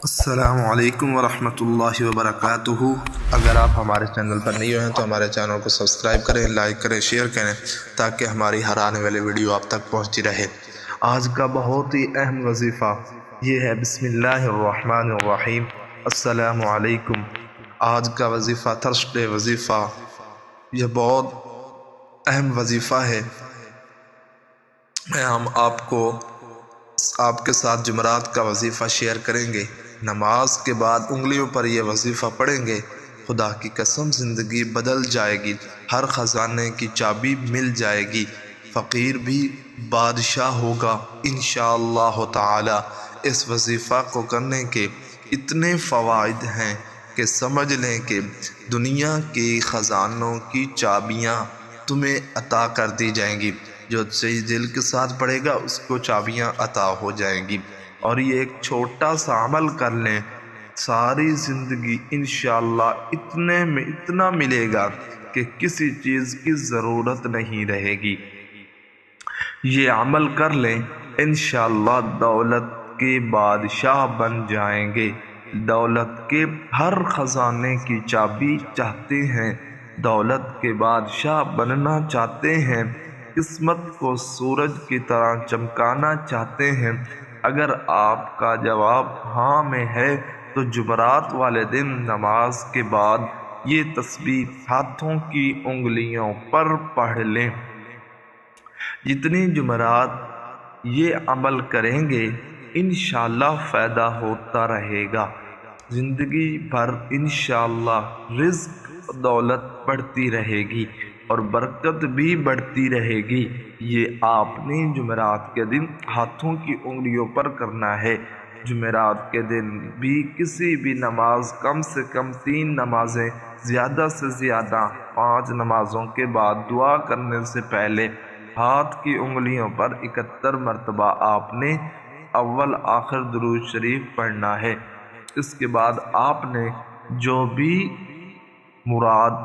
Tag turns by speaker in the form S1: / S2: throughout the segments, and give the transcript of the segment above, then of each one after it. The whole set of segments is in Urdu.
S1: السلام علیکم ورحمۃ اللہ وبرکاتہ۔ اگر آپ ہمارے چینل پر نئے ہیں تو ہمارے چینل کو سبسکرائب کریں، لائک کریں، شیئر کریں تاکہ ہماری ہر آنے والی ویڈیو آپ تک پہنچتی رہے۔ آج کا بہت ہی اہم وظیفہ یہ ہے، بسم اللہ الرحمن الرحیم، السلام علیکم۔ آج کا وظیفہ تھرسڈے وظیفہ، یہ بہت اہم وظیفہ ہے۔ ہم آپ کے ساتھ جمعرات کا وظیفہ شیئر کریں گے۔ نماز کے بعد انگلیوں پر یہ وظیفہ پڑھیں گے، خدا کی قسم زندگی بدل جائے گی، ہر خزانے کی چابی مل جائے گی، فقیر بھی بادشاہ ہوگا انشاءاللہ تعالی۔ اس وظیفہ کو کرنے کے اتنے فوائد ہیں کہ سمجھ لیں کہ دنیا کی خزانوں کی چابیاں تمہیں عطا کر دی جائیں گی۔ جو صحیح دل کے ساتھ پڑھے گا اس کو چابیاں عطا ہو جائیں گی۔ اور یہ ایک چھوٹا سا عمل کر لیں، ساری زندگی انشاءاللہ اتنے میں اتنا ملے گا کہ کسی چیز کی ضرورت نہیں رہے گی۔ یہ عمل کر لیں، انشاءاللہ دولت کے بادشاہ بن جائیں گے۔ دولت کے ہر خزانے کی چابی چاہتے ہیں، دولت کے بادشاہ بننا چاہتے ہیں، قسمت کو سورج کی طرح چمکانا چاہتے ہیں۔ اگر آپ کا جواب ہاں میں ہے تو جمعرات والے دن نماز کے بعد یہ تسبیح ہاتھوں کی انگلیوں پر پڑھ لیں۔ جتنی جمعرات یہ عمل کریں گے انشاءاللہ فائدہ ہوتا رہے گا، زندگی بھر انشاءاللہ رزق دولت بڑھتی رہے گی اور برکت بھی بڑھتی رہے گی۔ یہ آپ نے جمعرات کے دن ہاتھوں کی انگلیوں پر کرنا ہے۔ جمعرات کے دن بھی کسی بھی نماز، کم سے کم 3 نمازیں، زیادہ سے زیادہ 5 نمازوں کے بعد دعا کرنے سے پہلے ہاتھ کی انگلیوں پر 71 مرتبہ آپ نے اول آخر درود شریف پڑھنا ہے۔ اس کے بعد آپ نے جو بھی مراد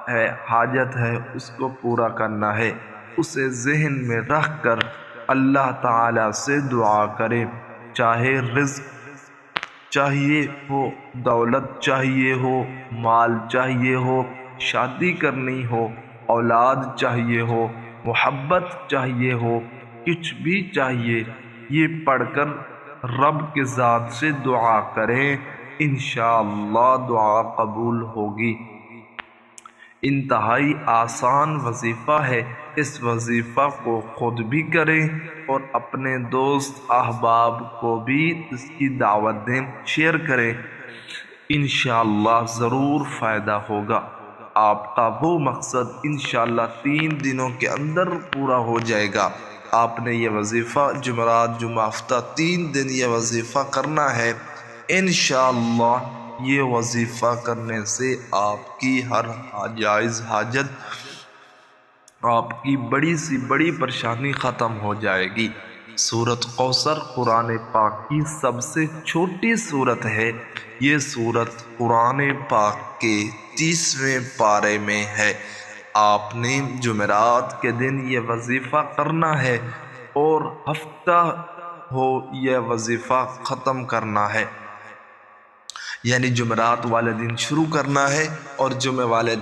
S1: ہے، حاجت ہے، اس کو پورا کرنا ہے۔ اسے ذہن میں رکھ کر اللہ تعالی سے دعا کریں، چاہے رزق چاہیے ہو، دولت چاہیے ہو، مال چاہیے ہو، شادی کرنی ہو، اولاد چاہیے ہو، محبت چاہیے ہو، کچھ بھی چاہیے، یہ پڑھ کر رب کے ذات سے دعا کریں، انشاءاللہ دعا قبول ہوگی۔ انتہائی آسان وظیفہ ہے، اس وظیفہ کو خود بھی کریں اور اپنے دوست احباب کو بھی اس کی دعوت دیں، شیئر کریں، انشاءاللہ ضرور فائدہ ہوگا۔ آپ کا وہ مقصد انشاءاللہ 3 دنوں کے اندر پورا ہو جائے گا۔ آپ نے یہ وظیفہ جمعرات، جمعہ، ہفتہ 3 دن یہ وظیفہ کرنا ہے۔ انشاءاللہ یہ وظیفہ کرنے سے آپ کی ہر جائز حاجت، آپ کی بڑی سی بڑی پریشانی ختم ہو جائے گی۔ سورۃ کوثر قرآن پاک کی سب سے چھوٹی سورت ہے۔ یہ سورت قرآن پاک کے 30ویں پارے میں ہے۔ آپ نے جمعرات کے دن یہ وظیفہ کرنا ہے اور ہفتہ ہو یہ وظیفہ ختم کرنا ہے، یعنی جمعرات والے دن شروع کرنا ہے اور جمعہ والے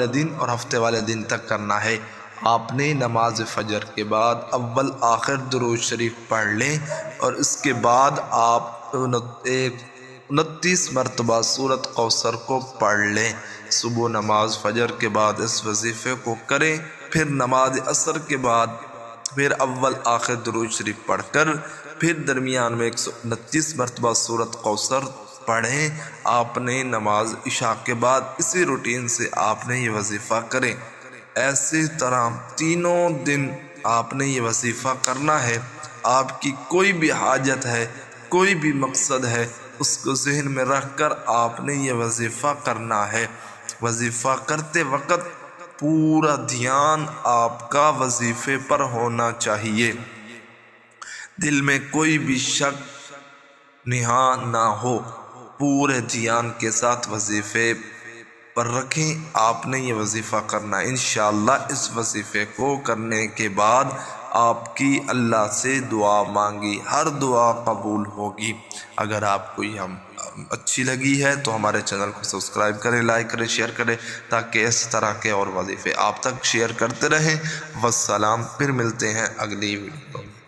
S1: دن اور ہفتے والے دن تک کرنا ہے۔ آپ نے نماز فجر کے بعد اول آخر درود شریف پڑھ لیں اور اس کے بعد آپ 29 مرتبہ سورۃ کوثر کو پڑھ لیں۔ صبح نماز فجر کے بعد اس وظیفے کو کریں، پھر نماز عصر کے بعد پھر اول آخر درود شریف پڑھ کر پھر درمیان میں 129 مرتبہ سورۃ کوثر پڑھیں۔ آپ نے نماز عشاء کے بعد اسی روٹین سے آپ نے یہ وظیفہ کریں۔ ایسی طرح تینوں دن آپ نے یہ وظیفہ کرنا ہے۔ آپ کی کوئی بھی حاجت ہے، کوئی بھی مقصد ہے، اس کو ذہن میں رکھ کر آپ نے یہ وظیفہ کرنا ہے۔ وظیفہ کرتے وقت پورا دھیان آپ کا وظیفے پر ہونا چاہیے، دل میں کوئی بھی شک نہاں نہ ہو، پورے دھیان کے ساتھ وظیفے پر رکھیں۔ آپ نے یہ وظیفہ کرنا ہے۔ انشاءاللہ اس وظیفے کو کرنے کے بعد آپ کی اللہ سے دعا مانگی ہر دعا قبول ہوگی۔ اگر آپ کو یہ ہم اچھی لگی ہے تو ہمارے چینل کو سبسکرائب کریں، لائک کریں، شیئر کریں، تاکہ اس طرح کے اور وظیفے آپ تک شیئر کرتے رہیں۔ والسلام، پھر ملتے ہیں اگلی ویڈیو۔